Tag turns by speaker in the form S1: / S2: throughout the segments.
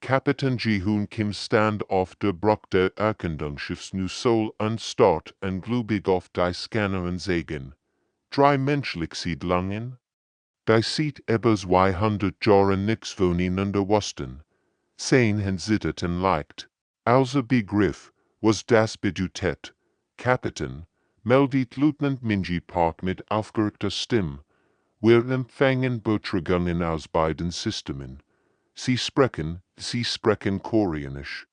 S1: Kapitän Ji-hoon Kim stand auf der Brücke der Erkundungsschiffs nu Sol und Start und glubig auf die Scannern sagen. Drei menschlich Siedlungen? Die sieht über 200 Jahre nix voneinander wussten. Sehen hen sitteten leicht. Also Begriff, was das bedeutet. Kapitän, meldet Lieutenant Minji Park mit aufgeregter Stimme. Wir empfangen Betragungen aus beiden Systemen. Sie sprechen Koreanisch.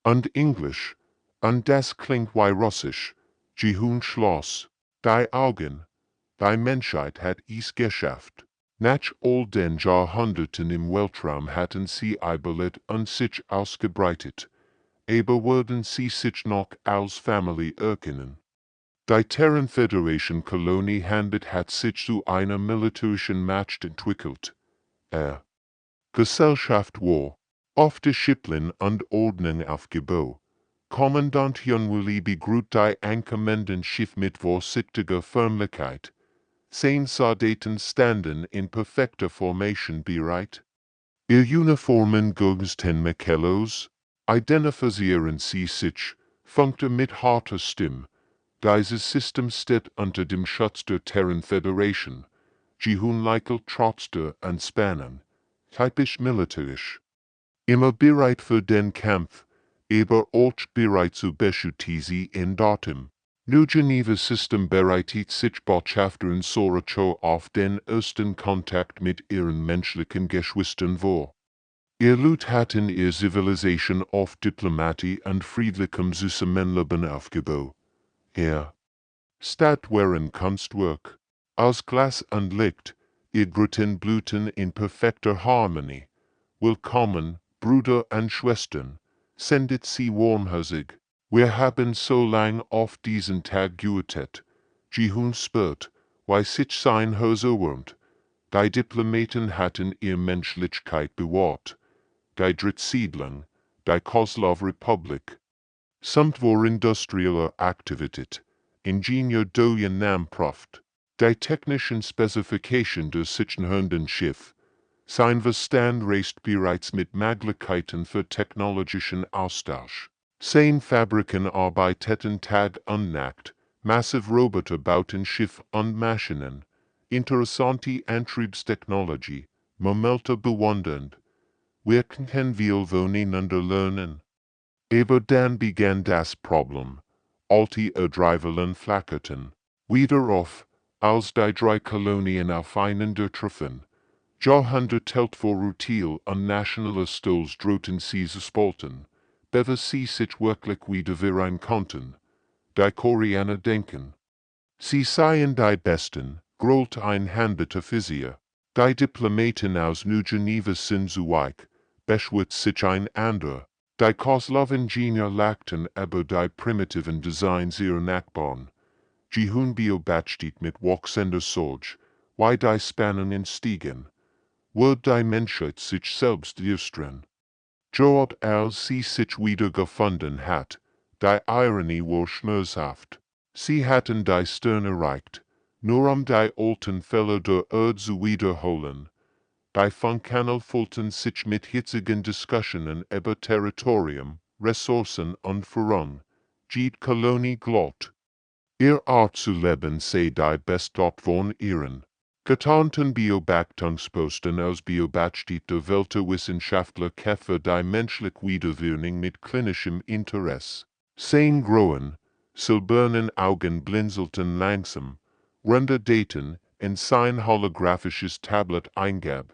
S1: Und Englisch. Und das klingt wie Russisch. Ji-hoon schloss. Die Augen. Die Menschheit hat es geschafft. Nach all den Jahrhunderten im Weltraum hatten sie überlebt und sich ausgebreitet. Aber würden sie sich noch als Familie erkennen? Die Terran-Föderation-Kolonie Hanbit hat sich zu einer militärischen Macht entwickelt. Gesellschaft war auf Disziplin und Ordnung aufgebaut. Kommandant Hyun Woolley begrüßt die ankommenden Schiff mit vorsichtiger Förmlichkeit. 10 Soldaten standen in perfekter Formation bereit. Ihr Uniformen gegen Mekellos, identifizieren sie sich, funkte mit harter Stimme. Dieses System steht unter dem Schutz der Terran-Föderation. Ji-hoon lächelt trotz der Anspannung. Typisch militärisch. Immer bereit für den Kampf, aber auch bereit zu beschützen in Datum. Nu Geneva-System bereitet sich Botschafterin Soracho auf den ersten Kontakt mit ihren menschlichen Geschwistern vor. Ihr Lut hatten ihr Zivilisation auf Diplomatie und friedlichem Zusammenleben aufgebaut. Stadt waren Kunstwerk. Aus Glas und Licht, ihr Grüten blühten in perfekter Harmonie. Willkommen, Brüder und Schwestern, sendet sie warmherzig. Wir haben so lang auf diesen Tag gewartet. Ji-hoon spürt, wie sich sein Herz erwärmt. Die Diplomaten hatten ihre Menschlichkeit bewahrt. Die Drittsiedlung, die Koslov-Republik. Samt vor industrieller Aktivität, Ingenieur Doyen Nam Proft. Die technischen Spezifikationen des sich hörenden Schiff. Sein Verstand reist bereits mit Möglichkeiten für technologischen Austausch. 10 Fabriken arbeiteten Tag und Nacht, massive Roboter bauten Schiff und Maschinen, interessante Antriebstechnologie, Momente bewundernd. Wir können viel voneinander lernen. Aber dann begann das Problem. Alte Erdreifeln flackerten. Wieder auf, als die 3 Kolonien aufeinander trafen. Jahrhundertelt vor Rutil und nationaler Stolz drohten sie zu spalten. Bevor sie sich wirklich wieder vereinen konnten. Die Koreaner denken. Sie seien die Besten, grollt ein Hanbiter Physicier. Die Diplomaten aus New Geneva sind zu weich, beschwert sich ein anderer. Die Koslov-Ingenieur lachten über die primitiven Designs ihrer Nachbarn. Ji-hoon beobachtet mit wachsender Sorge, wie die Spannungen stiegen. Wird die Menschheit sich selbst erstren? Dort als sie sich wieder gefunden hat, die Ironie war schmerzhaft. Sie hatten die Stern erreicht, nur die alten Fälle der Erde zu wiederholen. Die Funkkanal füllten sich mit hitzigen Diskussionen über Territorium, Ressourcen und Führung. Die Kolonie glott. Ihr Art zu leben sei die beste von ihren. Getarnten Beobachtungsposten aus beobachteter Weltwissenschaftler Käfer die menschlich Wiederwürning mit klinischem Interesse. 10 großen, silbernen Augen blinzelten langsam, runde Daten in sein holographisches Tablet eingab.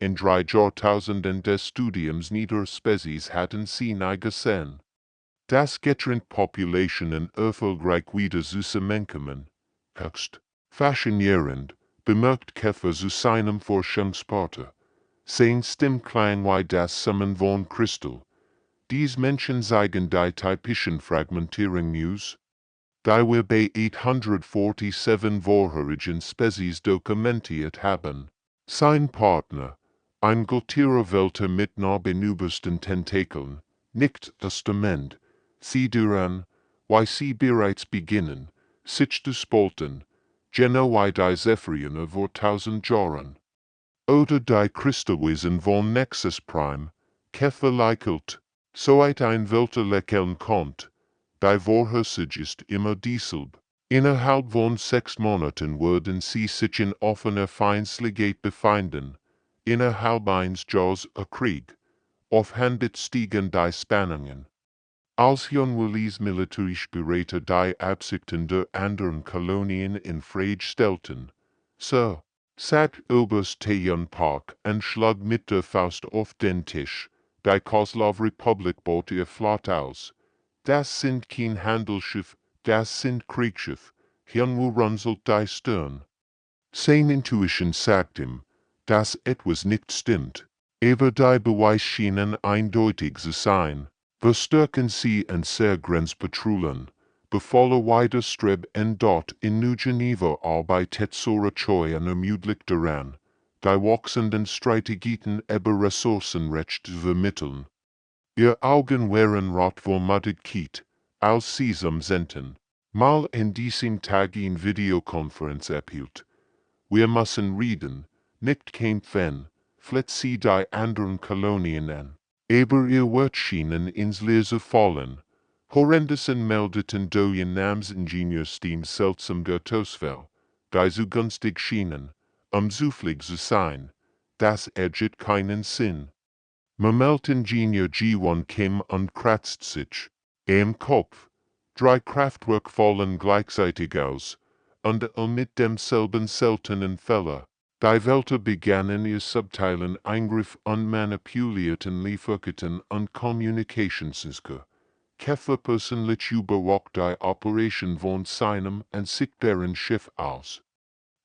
S1: In 3 Jahrtausenden des Studiums nieder Spezies hatten sie nie gesehen. Das getrennt Populationen erfolgreich wieder zusammenkommen. Höchst faszinierend. Bemerkt Käfer zu seinem Forschungspartner. Sein Stimmklang wie das Summen von Kristall. Dies Menschen zeigen die typischen Fragmentierung News. Die wir bei 847 vorherigen Spezies dokumentiert haben. Sein Partner, ein Gultierer Welter mit nah benübersten Tentakeln, nickt testament, sie daran, wie sie bereits beginnen, sich zu spalten, genau wie die Zephyrine vor 1000 Jahren. Oder die Kristallwesen von Nexus Prime, verlikelt, zoeit ein Wörter lecken kont, die Vorhusig ist immer dieselb. Innerhalb von 6 Monaten worden sie sich in offener Feindseligkeit befinden, innerhalb eines Jahres Krieg, offhandet stiegen die Spannungen. Als Jan Willis militärisch Berater die Absichten der anderen Kolonien in Frage stellten, so sagt Oberst Tejan Park und schlag mit der Faust auf den Tisch, die Koslov-Republik baut ihr Flott aus. Das sind kein Handelsschiff, das sind Kriegsschiff, Hirnwu runzelt die Stirn. Seine Intuition sagt ihm, dass etwas nicht stimmt, aber die Beweise schienen eindeutig zu sein. Verstärken Sie en sehr Grenzpatrouillen, bevolle weiter Streb en dort in New Geneva arbeitet Sora Choi en ermüdlich daran, die wachsenden Strategien über Ressourcenrecht zu vermitteln. Ihr Augen waren rot vor Müdigkeit, als sie am Senden, mal in diesem Tag in Videokonferenz abhielt. Wir müssen reden, nicht kämpfen, fleht sie die anderen Kolonien an. Aber ihr Wort schienen ins Leere fallen. Horrendussen meldeten durch Namensingenieursteam seltsam Todesfälle, die so günstig schienen, zufällig zu sein. Das ergibt keinen Sinn. Meldingenieur G1 kam und kratzt sich am Kopf. 3 Kraftwerke fallen gleichzeitig aus, und mit demselben seltenen Fehler. Die Wälder begannen ihr subtilen Eingriff und manipulierten Lieferketten und Kommunikationsnetze. Käfer persönlich überwacht die Operation von seinem und sich deren Schiff aus.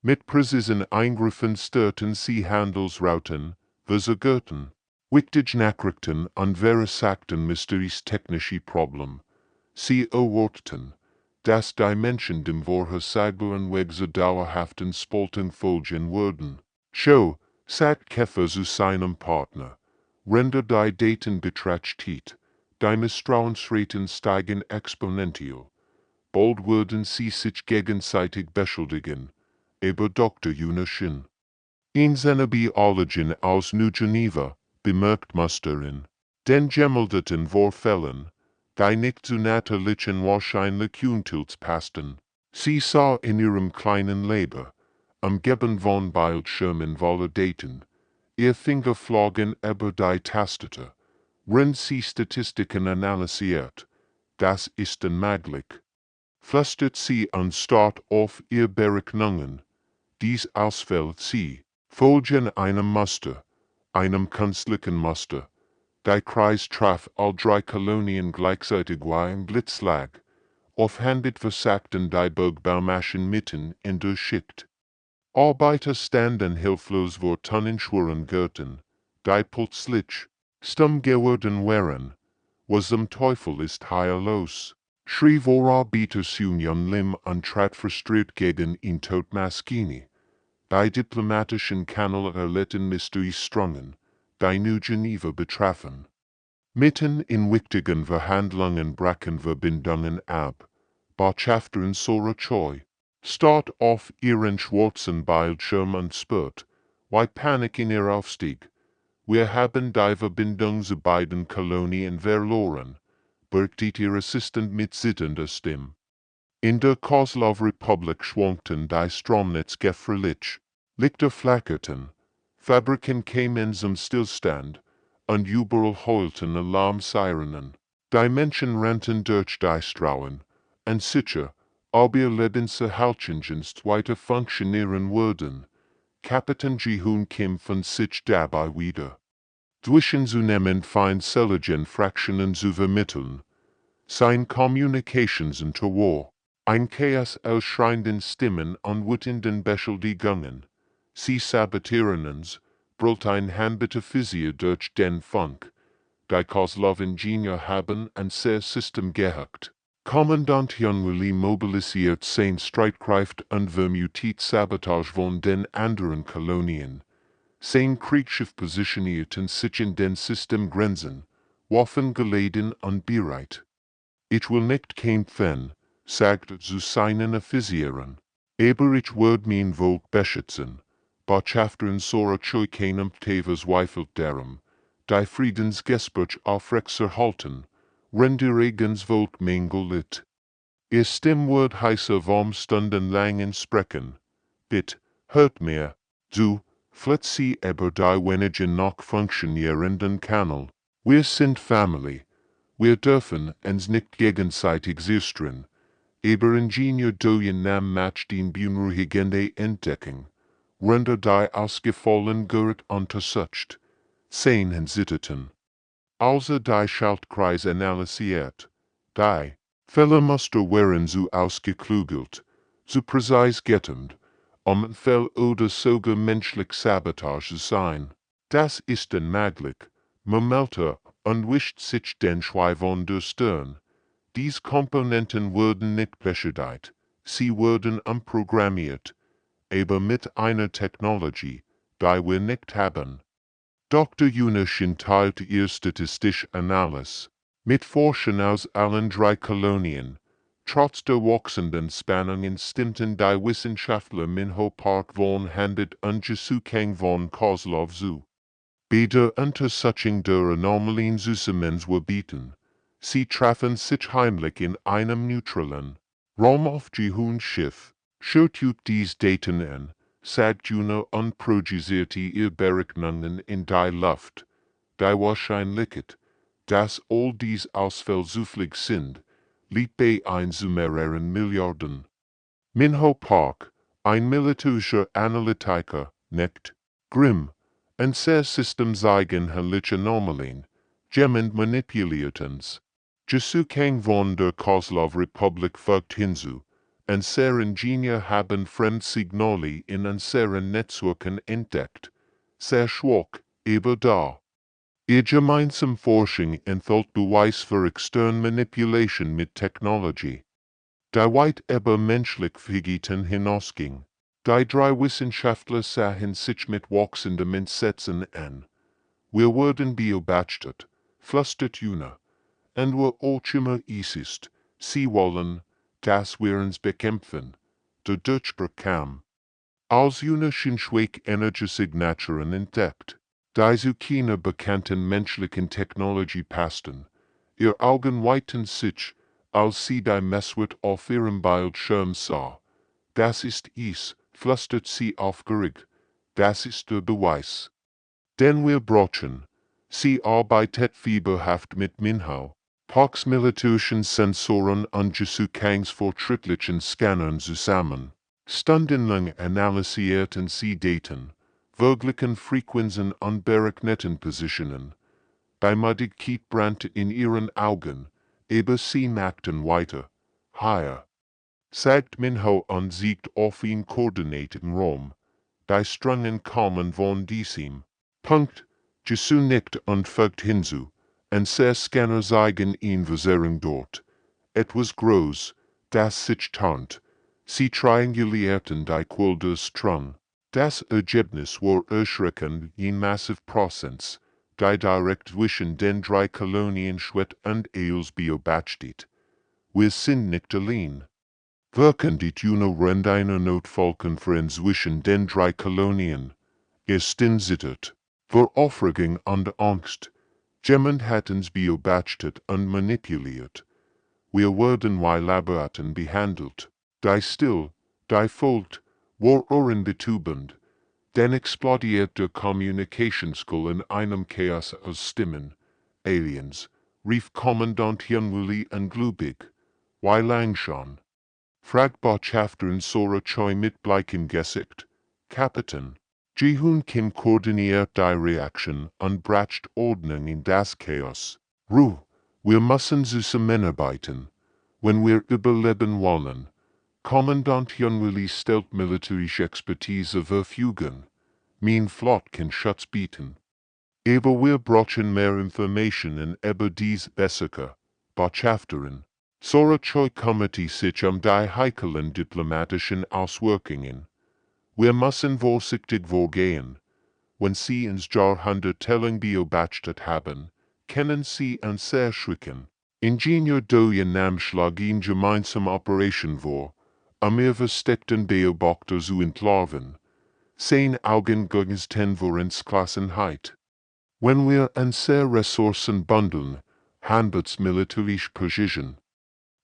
S1: Mit präzisen Eingriffen störten sie Handelsrouten, versorgten wichtige Nachrichten und versagten mysteriös-technische Probleme. Sie erwarteten, dass die Menschen dem vorhersehbaren Weg zur dauerhaften Spaltung folgen würden. So, sagt Käfer zu seinem Partner, render die Daten betrachtet, die Misstrauensraten steigen exponentiell. Bald würden sie sich gegenseitig beschuldigen, aber Dr. Junashin. In seiner Biologin aus New Geneva bemerkt Musterin, den gemeldeten Vorfällen, die nicht zu natürlichen Wahrscheinlichkeiten passten. Sie sah in ihrem kleinen Leber, am Geben von Bildschirmen voller Daten, ihr Finger flogen über die Tastatur, wenn sie Statistiken analysiert. Das ist unmöglich. Flüstert sie und starrt auf ihr Berechnungen. Dies ausfällt sie, folgen einem Muster, einem künstlichen Muster. Die Kreis traf all 3 Kolonien gleichzeitig wie ein Blitzschlag. Offhandet versagten die Bergbaumaschen mitten in der Schicht. Arbeiter standen hilflos vor tonnenschweren Gürteln, die plötzlich stumm geworden waren. Was zum Teufel ist hier los? Schrie Vorarbeiter Sunyon Lim und trat frustriert gegen ihn tot Maschini. Die diplomatischen Kanäle erlitten Mysteriesstrungen, die New Geneva betrafen. Mitten in wichtigen Verhandlungen brachen Verbindungen ab. Botschafterin Sora Choi starrt auf ihren schwarzen Bildschirm und spürt, wie Panik in ihr Aufstieg. Wir haben die Verbindung zu beiden Kolonien verloren, berichtet ihr Assistent mit zitternder Stimme. In der Koslov-Republik schwankten die Stromnetz gefährlich. Lichter flackerten, Fabriken kamen zum Stillstand, und überall heulten Alarmsirenen. Die Menschen rannten durch die Straßen, und sicher, ob ihr Lebenserhaltungsdienst weiter funktionieren würden. Kapitän Ji-Hoon kam von sich dabei wieder. Zwischen zunehmend feindselige Fraktionen zu vermitteln. Sein Kommunikationsinterview. Ein Chaos aus schreienden Stimmen und wütenden Beschuldigungen. Sie sabotieren uns, brüllt ein Handbetaphysier durch den Funk. Die Koslov-Ingenieur haben ein sehr System gehackt. Kommandant Hyun-Willy mobilisiert sein Streitkräfte und vermutet Sabotage von den anderen Kolonien. Sein Kriegsschiff positionierten sich in den Systemgrenzen, Waffen geladen und bereit. Ich will nicht kämpfen, sagt zu seinen Offizieren. Aber ich würde mein Volk beschützen. Botschafterin Sora Choi keinem Teva zweifelt darum, die Friedensgespräch aufrechterhalten, renderegens Volk mengelit. Ihr Stimmwort heiße warm stundenlang in Sprechen. Bit, hört mir, du, flitsi aber die wenigen noch funktionierenden Kanal. Wir sind Family. Wir dürfen uns nicht gegenseitig züstern. Aber Ingenieur dojen nam match den Bunruhigende entdecken. Render die ausgefallen Gerät untersucht. Sehen und sitteten. Also die Schaltkreis analysiert. Die Fälle muster wären so ausgeklügelt, so präzise gettend, Fell oder sogar menschlich Sabotage sein. Das ist unmöglich. Momentan unwischt sich den Schweifern der Stirn. Dies Komponenten wurden nicht beschädigt, sie wurden umprogrammiert, aber mit einer Technologie, die wir nicht haben. Dr. Unischin teilte ihr statistische Analyse. Mit Forschern aus allen drei Kolonien, trotz der wachsenden Spannungen stimmten die Wissenschaftler Minho Park von Handit und Jesugang von Kozlov zu. Bei der Untersuchung der Anomalien zusammenzuarbeiten. Sie trafen sich heimlich in einem neutralen Raum auf Schiff, schaut dies Daten an, sagt Juno und projizierte ihr Berechnungen in die Luft, die Wahrscheinlichkeit, dass all dies Ausfälle zufällig sind, liegt bei 1 zu mehreren Milliarden. Minho Park, ein militärischer Analytiker, neckt, Grimm, ein sehr systemseigenherrliche Anomalien, gemmend manipuliertens. Jesugang von der Kozlov-Republik folgt hinzu, ein sehr Ingenieur haben Fremdsignale in unseren Netzwerken entdeckt, sehr schwach, aber da. Ihr gemeinsam Forschung enthält Beweis für externe Manipulation mit Technologie. Die weit über menschlich Fähigkeiten hinausging. Die drei Wissenschaftler sahen sich mit wachsendem Entsetzen an. Wir wurden beobachtet, flüstert Juna. Und wir allzimmer ist, sie wollen, dass wir uns bekämpfen. Der Durchbruch kam. Als Juna schwach Energiesignaturen entdeckt. Die zu keiner bekannten menschlichen Technologie passten. Ihr Augen weiten sich, als sie die Messwert auf ihrem Bildschirm sah. Das ist es, flüstert sie aufgeregt. Das ist der Beweis. Den wir brauchen. Sie arbeitet fieberhaft mit Minho Parks militärischen Sensoren und Jesugangs fortschrittlichen Scannern zusammen. Stundenlang analysierten sie Daten, wirklichen Frequenzen und berechneten Positionen. Bei Müdigkeit brannte in ihren Augen, aber sie machten weiter. Higher. Sagt Minho und siegt auf ihn koordinierten Raum. Die Strungen kommen von diesem Punkt. Jesu nickt und folgt hinzu. Ein sehr Scanner zeigen ihn Verzerrung dort. Etwas groß, das sich tarnt. Sie triangulierten die Quelle der Strang. Das Ergebnis war erschreckend in massiv Prozents, die direkt zwischen den drei Kolonien schwet und eils beobachtet. Wir sind nicht allein. Wirken die Juno rennt einer Notfallkonferenz zwischen den drei Kolonien. Ersten zittert. Vor Aufregung und Angst. Jemand hat uns beobachtet und manipuliert. Wir wurden wie Laboraten behandelt. Die still, die folgt, war ohrenbetäubend. Dann explodiert der Communicationskul in einem Chaos aus Stimmen. Aliens, rief Kommandant Hyunwoo ungläubig. Wie lang schon? Fragt Botschafterin Sora Choi mit bleikem Gesicht. Kapitän. Ji-Hoon Kim koordiniert die Reaktion und bracht Ordnung in das Chaos. Ruhe, wir müssen zusammenarbeiten, wenn wir überleben wollen. Kommandant Hyunwoo stellt militärische Expertise zur Verfügung. Mein Flot kann Schutz bieten. Aber wir brauchen mehr Informationen über dies Bessere. Botschafterin. Sora Choi kümmert sich die heiklen diplomatischen Auswirkungen. Wir müssen vorsichtig vorgehen. Wenn Sie uns Jahrhundertelang beobachtet haben, können Sie uns erschrecken. Ingenieur Doyen nahm Schlag in gemeinsame Operation vor, ihr versteckten Beobachter zu entlarven. Sein Augen gegenstand vor Entschlossenheit. Wenn wir an sehr Ressourcen bundeln, handels militärisch Precision.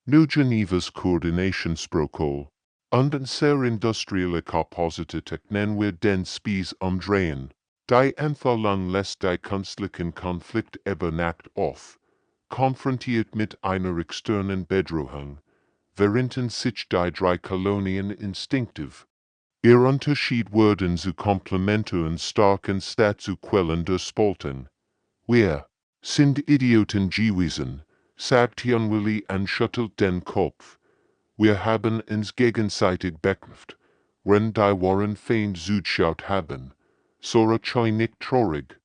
S1: Nu Genevas Koordinationsprotokoll. Und an sehr industrielle Kompositek nennen wir den Spies umdrehen. Die Entwicklung lässt die künstlichen Konflikt über Nacht auf, konfrontiert mit einer externen Bedrohung, während sich die drei Kolonien instinktiv. Ihr Unterschied wurden zu komplementären starken Statuquellen der Spaltung. Wir sind Idioten gewesen, sagt Willi und schüttelt den Kopf. Wir haben uns gegenseitig bekämpft, wenn die Waren Feind zugeschaut haben. So nicht traurig.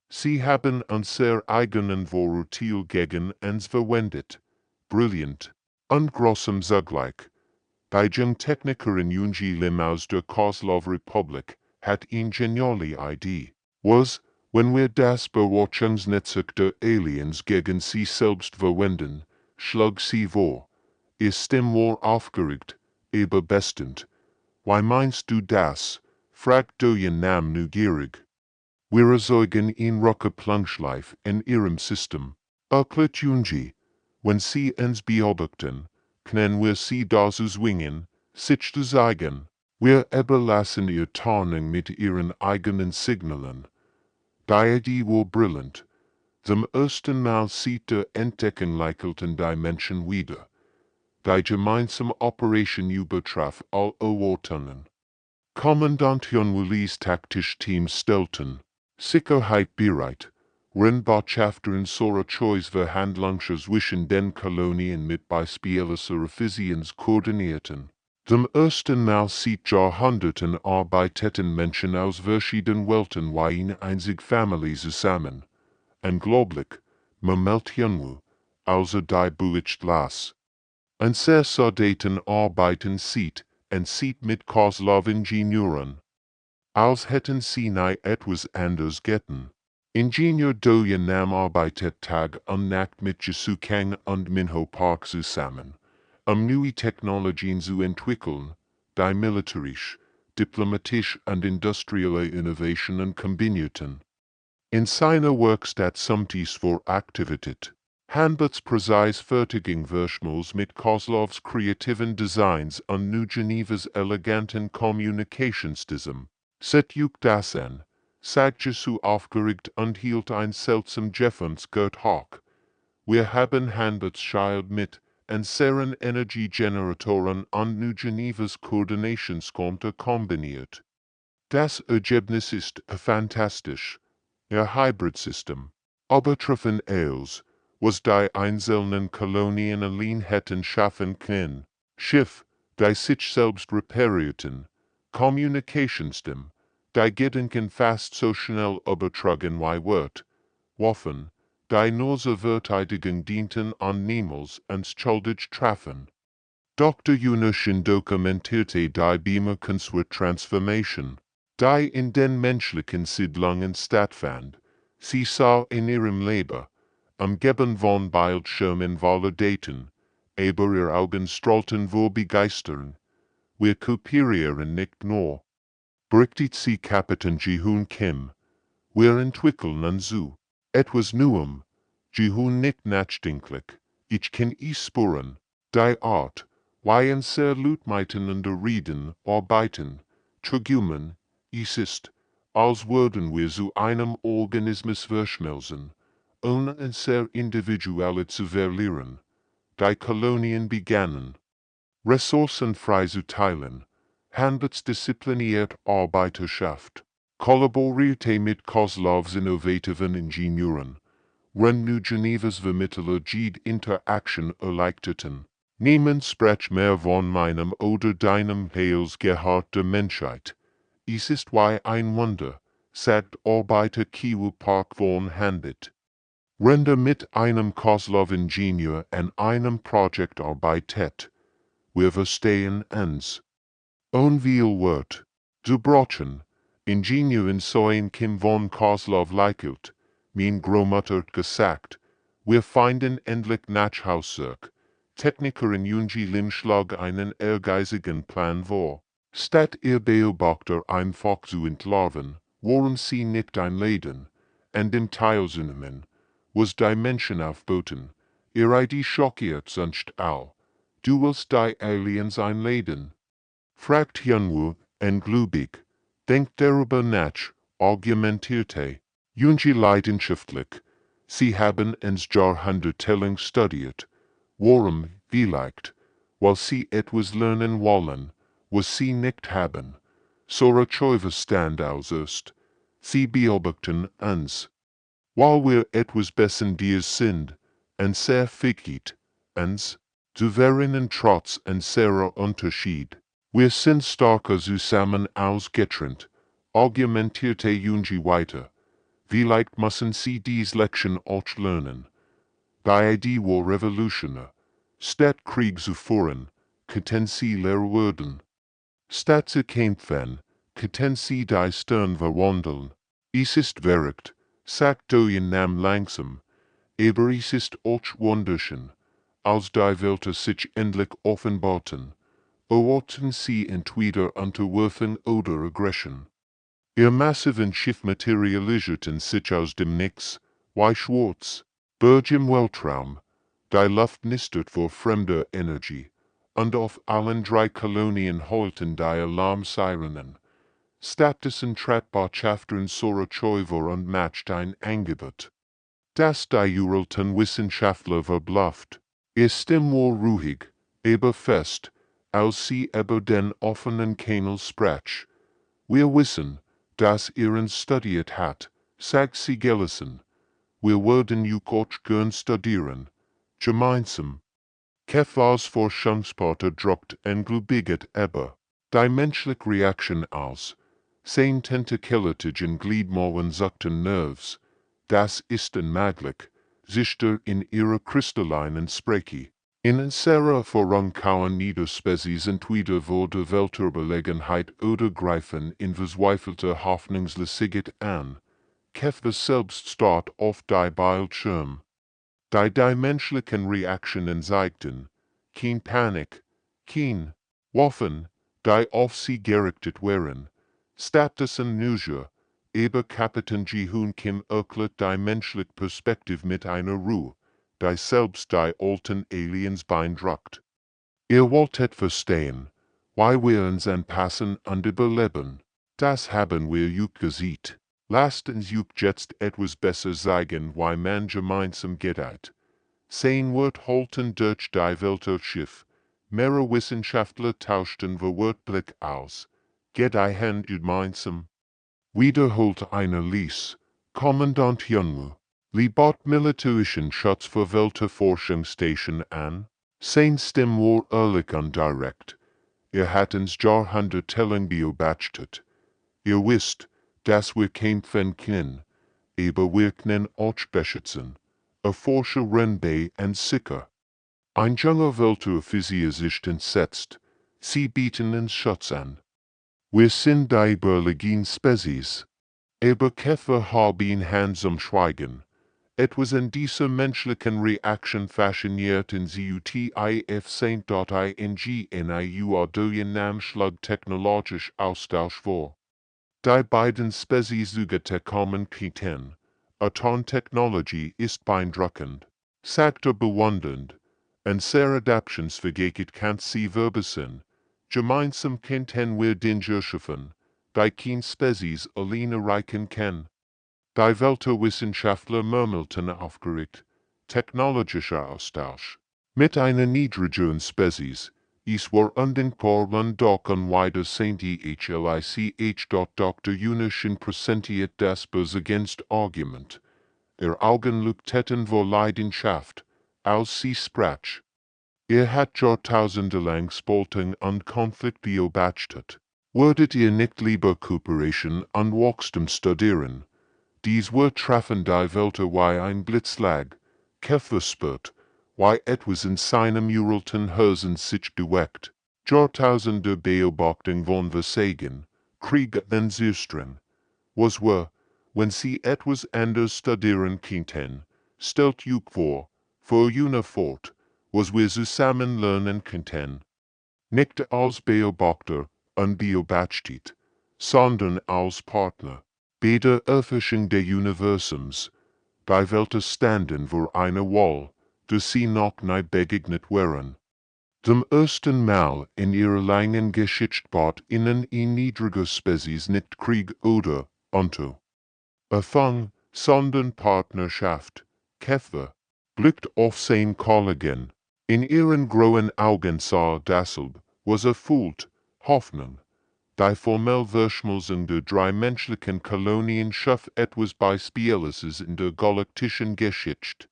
S1: Sie haben unser eigenen Vorurteil gegen uns verwendet. Brillant. Und großem zugleich. Die Technikerin Junji Lim aus der Koslov-Republik hat eine geniale Idee. Was, wenn wir das Beobachtungsnetzwerk der Aliens gegen sie selbst verwenden, schlug sie vor. Ihr Stimme war aufgeregt, aber bestens. Wie meinst du das? Fragt der Nam neugierig. Wir erzeugen ein Rucke-Plungschleif in ihrem System. Erklärt Junji. Wenn sie uns beobachten, können wir sie dazu zwingen, sich zu zeigen. Wir überlassen ihr Tarnung mit ihren eigenen Signalen. Die Idee war brillant. Zum ersten Mal sieht der Entdecken lächelten die Menschen wieder. Die gemeinsame Operation übertraf all Erwartungen. Kommandant Willis Taktisch-Team stellten Sicherheit bereit, wenn Botschafter in Sora Choi's Verhandlungen zwischen den Kolonien mit beispielsweise Physiens koordinierten. Zum ersten Mal sieht Jahrhunderten arbeiteten Menschen aus verschiedenen Welten wie eine einzige Familie zusammen. Unglaublich, murmelt Junwu, also die Buicht las. Ein sehr Soldaten arbeiten sieht, und sieht mit Koslov-Ingenieuren. Als hätten sie nie etwas anders getan. Ingenieur Doyen Nam arbeitet Tag und Nacht mit Jesu Kang und Minho Park zusammen, neue Technologien zu entwickeln, die militärisch, diplomatisch und industrielle Innovationen kombinierten. In seiner Werkstatt zum dies vor Aktivität. Handels präzise Fertigung verschmolz mit Koslovs kreativen Designs und New Genevas eleganten Kommunikationssystem. Set juckt das an, sagt Jesu aufgeregt und hielt ein seltsam Jeffensgurt hoch. Wir haben Handels Child mit, und seren Energiegeneratoren und New Genevas Koordinationskonto kombiniert. Das Ergebnis ist fantastisch. Ihr Hybridsystem. Übertreffen els, was die einzelnen Kolonien allein hätten schaffen können. Schiff, die sich selbst reparierten. Kommunikationssystem, die Gedanken fast so schnell übertragen wie Wort. Waffen, die nur zur Verteidigung dienten und niemals uns schuldig trafen. Dr. Yunoshin dokumentierte die Beamer-Kunstwerk Transformation, die in den menschlichen Siedlungen stattfand. Sie sah in ihrem Leben, umgeben von Bildschirmen voller Daten, aber ihr Augen strahlten vor Begeisterung. Wir kopieren nicht nur. Berichtet sie Kapitän Ji-Hoon Kim. Wir entwickeln an so etwas Neuem. Ji-Hoon nicht nachdenklich. Ich kann spuren. Die Art, wie ein sehr laut miteinander reden, arbeiten, Tragümen, ist, als würden wir zu einem Organismus verschmelzen, ohne ein sehr individuelle zu verlieren. Die Kolonien begannen, Ressourcen frei zu teilen, handelsdiszipliniert Arbeiterschaft, kollaborierte mit Koslovs innovativen Ingenieuren, wenn New Genevas Vermittler Jede Interaktion erleichterten. Niemand spricht mehr von meinem oder deinem Heilsgehalt der Menschheit. Es ist wie ein Wunder, sagt Arbeiter Kiwu Park von Handit. Render mit einem Koslov-Ingenieur an einem Projekt arbeitet. Wir verstehen uns. Unviel wird, zu brochen, Ingenieur in Soin Kim von Koslov leichelt, mein Großmutter gesagt, wir finden endlich Nachhauswerk. Technikerin Junji Lim schlug einen ehrgeizigen Plan vor. Statt ihr Beobachter einfach zu entlarven, wollen sie nicht einladen, and in Tausenden was Dimension aufboten, die schockiert sonst all, du willst die Aliens einladen. Fragt Junwu, en glubig, denkt darüber nach, argumentierte, junge leidenschaftlich, sie haben ens Jahrhundertelang studiert, warum, vielleicht, weil sie etwas lernen wollen, was sie nicht haben, so Verstand aus ist, sie beobachten uns. Weil wir etwas bessendiers sind, en sehr fähig, uns, zu vereinen trotz unserer Unterschied. Wir sind starker zusammen ausgetrennt, argumentierte Junge weiter. Vielleicht müssen sie dies Lektion auch lernen. Die Idee war revolutionär. Statt Krieg zu führen, könnten sie Lehrer werden. Statt zu kämpfen, könnten sie die Stern verwandeln. Es ist verrückt, sagt Doyen Nam langsam, aber es ist auch wunderschön, als die Welt sich endlich offenbarten. Orten sie entweder Unterwerfung oder Aggression. Ihr massiven Schiff materialisierten sich aus dem Nix, wie schwarz, Berg im Weltraum, die Luft nistert vor fremder Energie, und auf allen 3 Kolonien heulten die Alarmsirenen. Stattdessen trat Botschafterin Sora Choivor und macht ein Angebot. Das die uralten Wissenschaftler verblüfft. Ihr Stimme war ruhig, aber fest, als sie über den offenen Kanal sprach. Wir wissen, dass ihr uns studiert hat, sagt sie gelassen. Wir werden auch gern studieren. Gemeinsam. Kefars Forschungspartner druckt englubiget über. Die menschliche Reaktion aus. Sein tentakelatigen Gliedmaßen sagten Nerves. Das ist unmöglich, sicher in ihrer kristallinen Sprache. In unserer Vorankauern Niederspezies entweder wurde Weltüberlegenheit oder greifen in verzweifelter Hoffnungslosigkeit an. Keffer selbst starrt auf die Bildschirm. Die menschlichen Reaktionen zeigten, kein Panik, kein Waffen, die auf sie gerichtet wären. Stattdessen nur, aber Kapitän Ji-Hoon Kim erklärt die menschliche Perspektive mit einer Ruhe, die selbst die alten Aliens beeindruckt. Ihr wolltet verstehen, why wir uns anpassen und überleben. Das haben wir auch gesehen. Lasst uns jetzt etwas besser sagen, why man gemeinsam gedeiht. Sein wird halten durch die Weltschiff. Mehrere Wissenschaftler tauschten Wortblick aus. Gedei Hand gemeinsam. Wiederholt einer Lies. Kommandant Junmu. Liebot militärischen Schutz für Weltforschungsstation an. Sein Stimme war ehrlich und direkt. Hat uns Jahrhundertelang beobachtet. Ihr wisst, dass wir kämpfen können, aber wir können auch beschützen. Erforsche Renbei und sicher. Ein junger Weltoffizier sich entsetzt. Sie bieten uns Schutz an. Wir sind die überlegen Spezies. Aber Käfer haben handsam Schweigen. Etwas in dieser menschlichen Reaktion fasziniert sie UTIF-Saint.ing in Doyen Nam schlug technologisch Austausch vor. Die beiden Spezies kommen Kiten. Atontechnologie ist beeindruckend, sagte bewundernd, und sehr adaptionsfähig kann sie verbessern. Gemeinsam könnten wir Danger schaffen, die kein Spezies alleine erreichen kann. Die Weltwissenschaftler murmelten aufgeregt. Technologischer Austausch. Mit einer niedrigeren Spezies. Es war undenkbar und doch unwider HFY-Ch. Dr. Unischen präsentiert das besegenst Argument. Augen leuchteten vor Leidenschaft, als sie sprach. Hat jahrtausendelang Spaltung und Konflikt beobachtet. Würdet ihr nicht lieber Kooperation und Wachstum studieren? Dies wird treffen die Welt wie ein Blitzschlag, verspürt, wie etwas in seinem uralten Herzen sich bewegt. Jahrtausende Beobachtung von Versagen, Krieg und Zerstörung. Was wir, wenn sie etwas anders studieren könnten, stellt euch vor, für eine Fort, was wir zusammen lernen könnten. Nicht als Beobachter und Beobachtet, sondern als Partner. Bede Erforschung des Universums, bei welcher standen vor einer Wall, der sie noch nie begegnet wären. Zum ersten Mal in ihrer langen Geschichte bat ihnen in niedriger Spezies nicht Krieg oder Unter. Erfang, sondern Partnerschaft, Käfer, blickt auf sein Kollegen. In ihren grauen Augen sah deshalb, was erfüllt, Hoffnung. Die formell Verschmelzung der drei menschlichen Kolonien schuf etwas Beispielliches in der galaktischen Geschichte.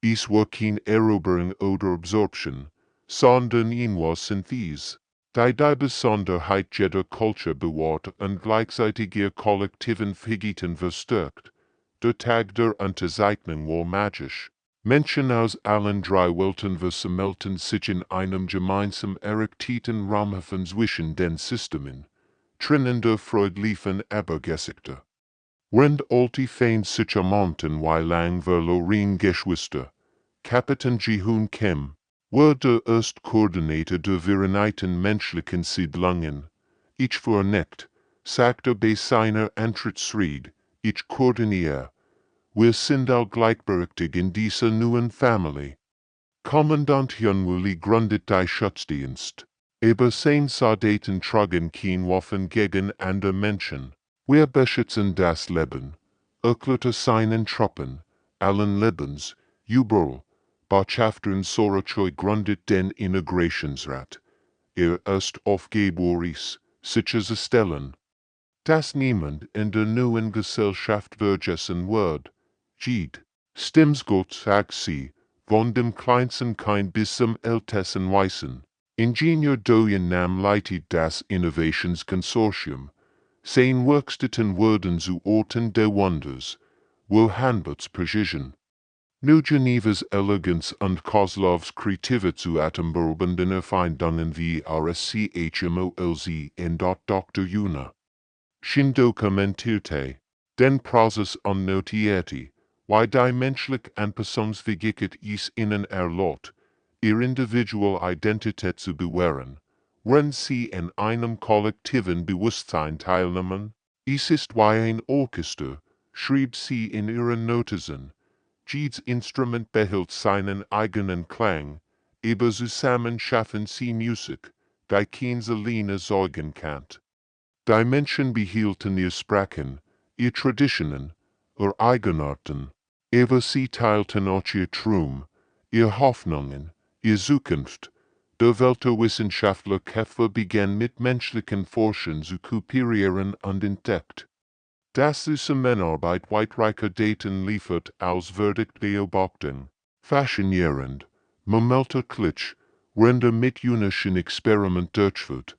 S1: Es war kein Eroberung oder Absorption, sondern eine Synthese, die die Besonderheit jeder Kultur bewahrt und gleichzeitig ihr kollektiven Fähigkeiten verstärkt. Der Tag der Unterzeichnung war magisch. Menschen aus allen drei Welten versammelten sich in einem gemeinsamen errichteten Rahmen zwischen den Systemen. Trennende Freude liefen aber Gesichter. Während alte Fein sich ermahnten wie lang verloren Geschwister. Kapitän Jihun Kim war der Erstkoordinator der Vereinten menschlichen Siedlungen. Ich vernecht, sagte bei seiner Antrittsrede, ich koordiniere. Wir sind all gleichberechtigt in dieser neuen Familie. Kommandant Hyunwoo gründet die Schutzdienst. Aber sein Soldaten tragen kein Waffen gegen andere Menschen. Wir beschützen das Leben. Erklärte seinen Truppen, allen Lebens, überall. Botschafter Sorochoi gründet den Integrationsrat. Ist aufgeborigt, sich zu stellen. Dass niemand in der neuen Gesellschaft vergessen wird. Geht, stimmt's Gott sagt sie, von dem kleinsten Kind bis zum ältesten Weißen. Ingenieur Doyen Nam leitet das Innovationskonsortium. Sein Werkstätten werden zu Orten der Wunders, wo Handbuts Precision. New Genevas Eleganz und Kozlovs Kreativität zu atemberaubenden Erfindungen wie RSCHMOLZ in Dr. Yuna. Shindo kommentierte, den Prozess annotierte, wie die menschliche Anpassungsfähigkeit es ihnen erlaubt, ihre individuelle Identität zu bewahren, wenn sie in einem kollektiven Bewusstsein teilnehmen. Es ist wie ein Orchester, schrieb sie in ihren Notizen. Jedes Instrument behält seinen eigenen Klang, aber zusammen schaffen sie Musik, die kein alleine sorgen kann. Die Menschen behielten ihr Sprachen, ihr Traditionen, ihr Eigenarten, aber sie teilten auch ihr Traum, ihr Hoffnungen, ihr Zukunft. Der Weltwissenschaftler Käfer begann mit menschlichen Forschern zu kooperieren und entdeckt, dass Zusammenarbeit weitreiche Daten liefert als Verdict Beobachtung. Faszinierend, Momenta Klitsch, render mit unischen Experiment durchführt.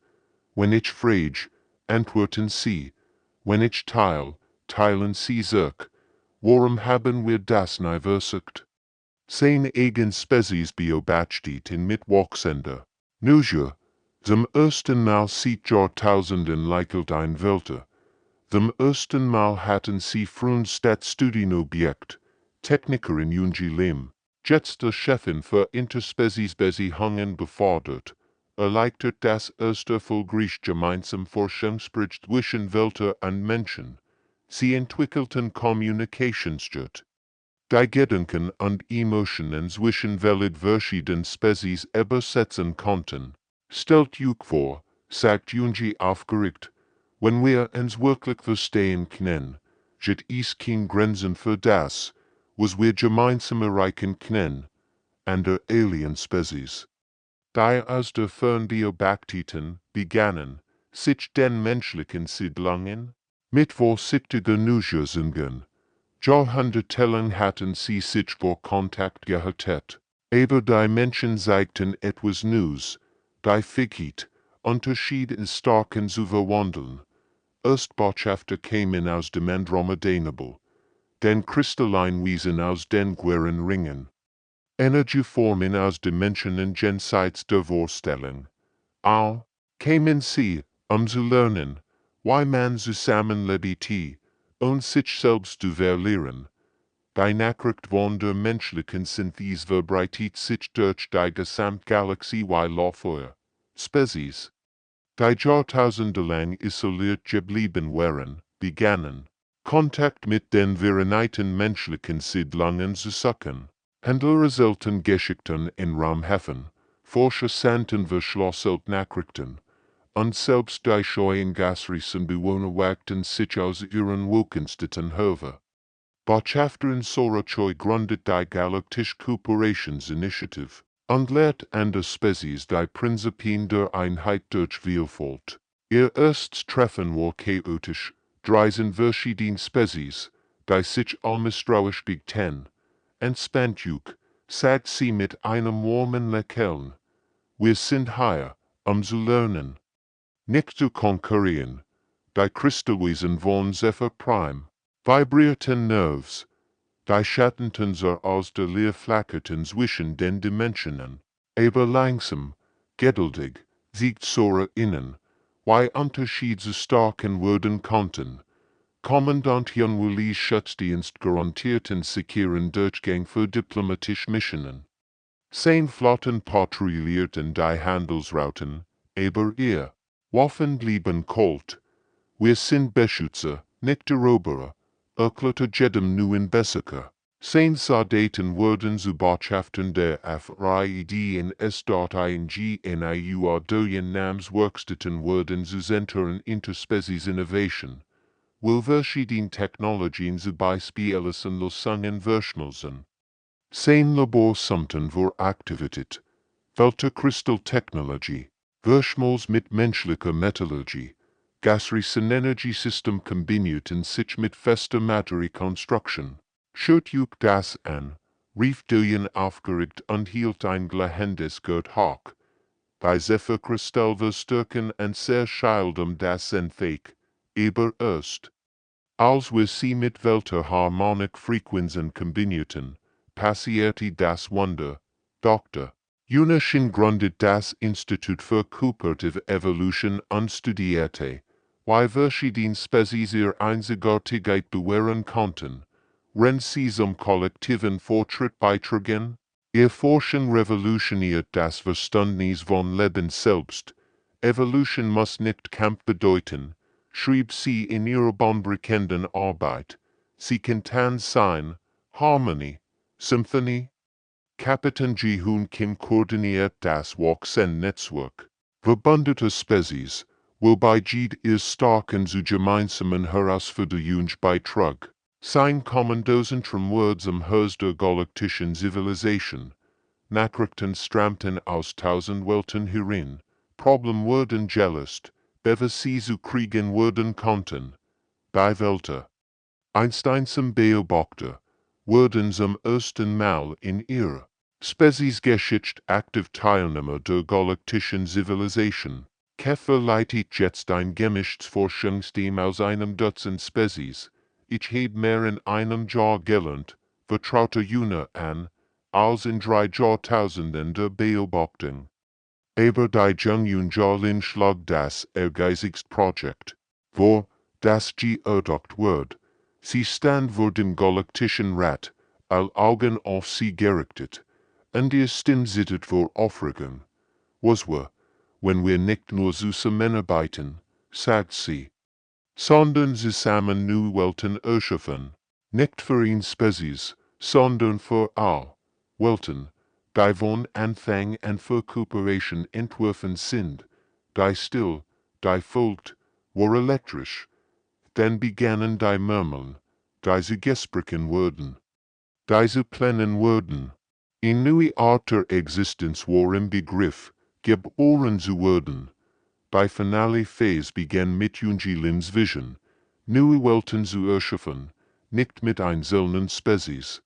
S1: Wenn ich frage, antworten sie. Wenn ich teilen sie sich. Warum haben wir das nie versucht? Sein eigen Spezies beobachtet in Mitwachsender. Nusja, zum ersten Mal seit Jahrtausenden leichelt ein Welter. Zum ersten Mal hatten sie frühs das Studienobjekt, Technikerin Junji Lim, jetzt der Chefin für Interspezies-Beziehungen befördert, erleichtert das erste erfolgreich gemeinsame Forschungsprojekt zwischen Welter und Menschen. Sie entwickelten Kommunikationsjet. Die Gedanken und Emotionen zwischen welchen verschiedenen Spezies übersetzen konnten. Stellt euch vor, sagt Junji aufgeregt, wenn wir uns wirklich verstehen können, gibt es keine Grenzen für das, was wir gemeinsam erreichen können, an der Alien-Spezies. Die aus der Fernbeobachteten begannen, sich den menschlichen Siedlungen mit vorsichtiger Neugier. Jahrhundertelang hatten sie sich vor Kontakt gehärtet, aber die Menschen zeigten etwas Neues, die Fähigkeit, Unterschiede starken zu verwandeln. Erstbotschafter kämen aus dem Andromedanebel, den Kristalleinwesen aus den Gueren Ringen. Energieformen aus Dimensionen jenseits der Vorstellung. All kämen sie, zu lernen, wie man zusammenlebt, und sich selbst zu verlieren. Die Nachricht von der menschlichen Synthese verbreitet sich durch die Gesamtgalaxie wie Lauffeuer. Spezies, die jahrtausendelang isoliert geblieben waren, begannen, Kontakt mit den Vereinten menschlichen Siedlungen zu suchen. Resulten Geschichten in Raumhäfen, Forscher sandten verschlosselt Nachrichten, und selbst die scheuen Gasriesen Bewohner wagten sich aus ihren Wolkenstädten hervor. Botschafter in Sorachoi gründet die Galaktische Kooperationsinitiative und lehrt an der Spezies die Prinzipien der Einheit durch Vielfalt. Ihr erstes Treffen war chaotisch, sind verschiedene Spezies, die sich misstrauisch begegnen. Entspannt sagt sie mit einem warmen Lächeln. Wir sind hier, zu lernen. Nicht zu konkurrieren. Die Kristallwesen von Zephyr Prime vibrierten Nerves. Die Schattenten aus der Leer flackerten zwischen den Dimensionen. Aber langsam, geduldig, siegt Sora innen, wie Unterschiede starken werden konnten. Kommandant Hyun-Woo's Schutzdienst garantierten sicheren Durchgang für diplomatische Missionen. Sein Flotten patrouillierten die Handelsrouten, aber ihr Waffen blieben kalt. Wir sind Beschützer, nicht Eroberer, erklärte jedem neuen Besucher. Sein Soldaten wurden zu Botschaftern der HFY in S.ING deren Namenswerkstätten wurden zu Zentren Interspecies Innovation. Will verschiedene Technologien zu Beispielen Lösungen verschmelzen. Sein Labor summten vor Aktivität. Weltraumkristalltechnologie, Verschmolz mit menschlicher Metallurgie. Gasriesen Energiesystem kombinierten sich mit fester Materiekonstruktion. Schaut das an, rief Dillian aufgeregt und hielt ein glahendes Gurt hoch. Die Zephyrkristall verstärken und zerschildern das Entfake, aber erst. Als wir sie mit Weltraumharmonik-Frequenzen kombinierten, passierte das Wunder. Dr. Unischen gründet das Institut für Kooperative Evolution und studierte, wie verschiedene Spezies ihre Einzigartigkeit bewähren konnten. Wenn sie zum kollektiven Fortschritt beitragen, ihr Forschen revolutioniert das Verständnis von Leben selbst. Evolution muss nicht Kampf bedeuten, schrieb sie in ihrer bahnbrechenden Arbeit. Sie kann sein, Harmonie, Symphonie. Kapitän Ji-hoon Kim koordiniert das Wachsen-Netzwerk. Verbündete Spezies, wobei Jid ihr starken zu gemeinsamen Herausforderungen beitrug. Sein Kommandozentrum wird zum Haus der galaktischen Zivilisation. Nachrichten strammten aus 1000 Welten herein. Problem wurden gelöst, bevor sie zu kriegen werden konnten. Die Welter. Einsteinsam Beobachter wurden zum ersten Mal in ihrer Speziesgeschichte aktiv Teilnehmer der galaktischen Zivilisation. Käfer leitet jetzt ein gemischtes Forschungsteam aus einem Dutzend Spezies. Ich habe mehr in einem Jahr gelernt, vertraute Juna an, als in 3 Jahrtausenden der Beobachtung. Aber die Jungen Jahrlin schlag das ehrgeizigste Projekt, wo das G erdacht wird. Sie stand vor dem Galaktischen Rat, all Augen auf sie gerichtet, und ihr Stimme zittert vor Aufregung. Was wir, wenn wir nicht nur zusammenarbeiten, sagt sie, sondern zusammen neue Welten erschaffen, nicht für eine Spezies, sondern für all Welten, die von Anfang an für Kooperation entworfen sind, die still, die folgt, war elektrisch, dann begannen die Murmeln, die zu Gesprächen wurden, die zu Plänen wurden. Eine neue Art der Existenz war im Begriff, geboren zu werden. Bei Finale Phase begann mit Junjilins Vision, neue Welten zu erschaffen, nicht mit einzelnen Spezies,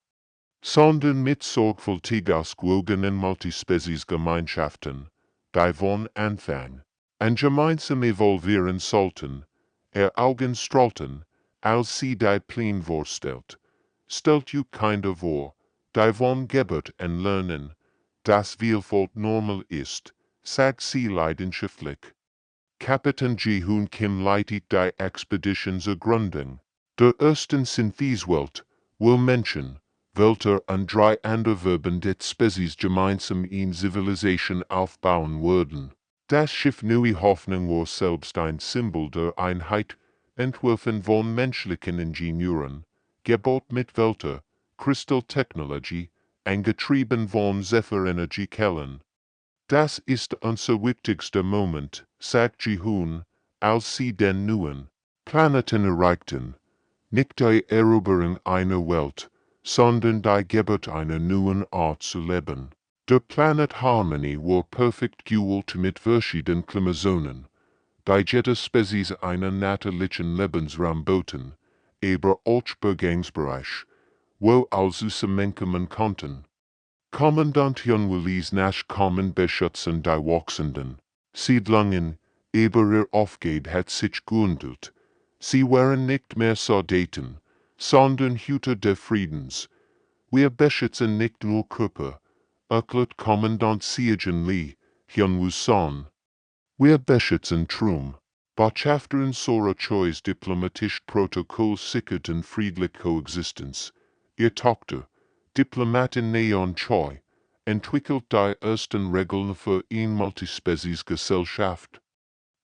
S1: sondern mit sorgfältig ausgewogenen Multispezies-Gemeinschaften, die von Anfang an gemeinsam evolvieren sollten. Augen strahlten, als sie die Pläne vorstellt. Stellt you kinder vor, die von Geburt an lernen, dass Vielfalt normal ist, sagt sie leidenschaftlich. Kapitän Ji-hoon Kim leitet die Expedition zur Gründung der ersten Syntheswelt, wo Menschen, Welter und 3 andere verbündete Spezies gemeinsam in Zivilisation aufbauen würden. Das Schiff Neue Hoffnung war selbst ein Symbol der Einheit, Entworfen von menschlichen Ingenieuren, gebaut mit Welter, Kristalltechnologie, angetrieben von Zephyrenergiequellen. Das ist unser wichtigster Moment, sagt Ji-Hoon, als sie den neuen Planeten erreichten. Nicht die Eroberung einer Welt, sondern die Geburt einer neuen Art zu leben. Der Planet Harmony war perfekt gewählt mit verschiedenen Klimazonen, die jede Spezies einen natürlichen Lebensraum boten, aber auch Übergangsbereich, wo also zusammenkommen konnten. Kommandant Willis Nachkommen beschützen die wachsenden Siedlungen, aber ihr Aufgabe hat sich geändert. Sie waren nicht mehr Soldaten, sondern Hüter des Friedens. Wir beschützen nicht nur Körper, erklärt Kommandant Sergeant Lee, Hyun-Woo-Son. Wir beschützen Trum. Botschafter in Sorochois diplomatisch Protokoll sicherten friedliche Koexistenz. Ihr Tochter, Diplomatin Neon Choi, entwickelt die ersten Regeln für eine Multispezies-Gesellschaft.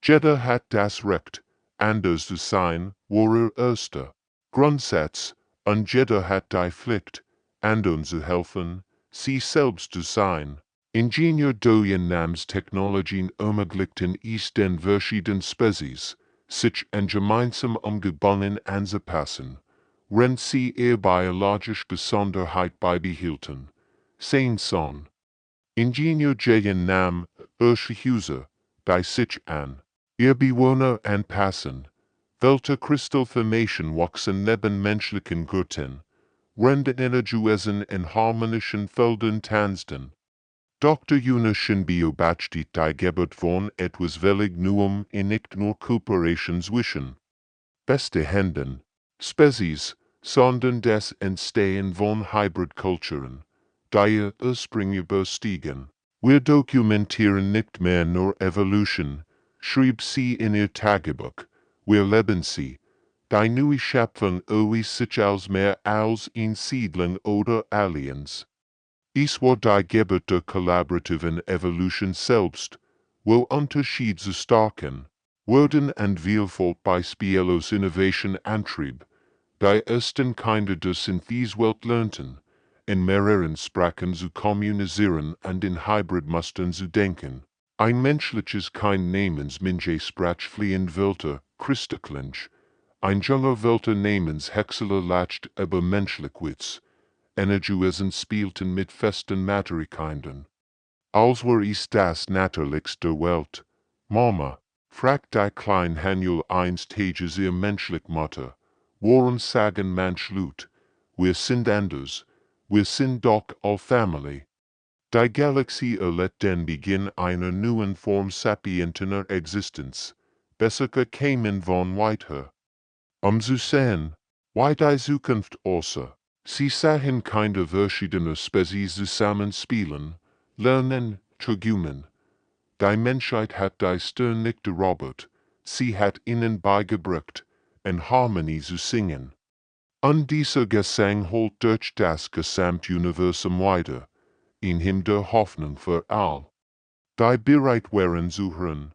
S1: Jeder hat das Recht, anders zu sein, war ihr erster Grundsatz, und jeder hat die Pflicht, anderen zu helfen, sie selbst zu sein. Ingenieur durch Namens-Technologien ermöglichten es den verschiedenen Spezies, sich an gemeinsam umgebunden anzupassen, wenn sie ihre biologische Besonderheit beibehielten. Sein Son. Ingenieur gegen Nam, User, die sich an ihr Bewohner anpassen, welche Kristallformation wachsen neben menschlichen Gürteln, renden energiesen in harmonischen Feldern tanzten. Dr. Unischen beobachtet die Geburt von etwas völlig Neuem in nicht nur Kooperation zwischen beste Händen, Spezies, sondern das Entstehen von Hybridkulturen, die ihr Ursprung überstiegen. Wir dokumentieren nicht mehr nur Evolution, schrieb sie in ihr Tagebuch, wir leben sie. Die neue Schöpfung erwies sich als mehr als ein Siedling oder Aliens. Es war die Geburt der kollaborativen Evolution selbst, wo Unterschied zu starken, wurden und Vielfalt bei Spielos Innovation antrieb, die ersten Kinder der Syntheswelt lernten, in mehreren Sprachen zu kommunizieren und in Hybridmustern zu denken. Ein menschliches Kind namens Minje sprach fliehend Wörter, Christaklinch, ein junger Wörter namens Hexeler lacht über menschlich Witz. Energiesen spielten mit festen Materiekindern. Als war es das Natürlichste der Welt. Mama, fragt die klein Haniel einst Tages ihr menschlich Mutter, worum sagen manch Lut, wir sind anders, wir sind doch all Family. Die Galaxie erlebt den Beginn einer neuen Form sapientener Existenz, besser kämen von weiter. Zu sehen, wie die Zukunft aussah. Sie sahen keine verschiedene Spezies zusammenspielen, lernen, Tragümen. Die Menschheit hat die Stirn nicht gerobert, sie hat ihnen beigebracht, in Harmonie zu singen. Und dieser Gesang holt durch das Gesamtuniversum weiter, in ihm der Hoffnung für all. Die bereit waren zu hören,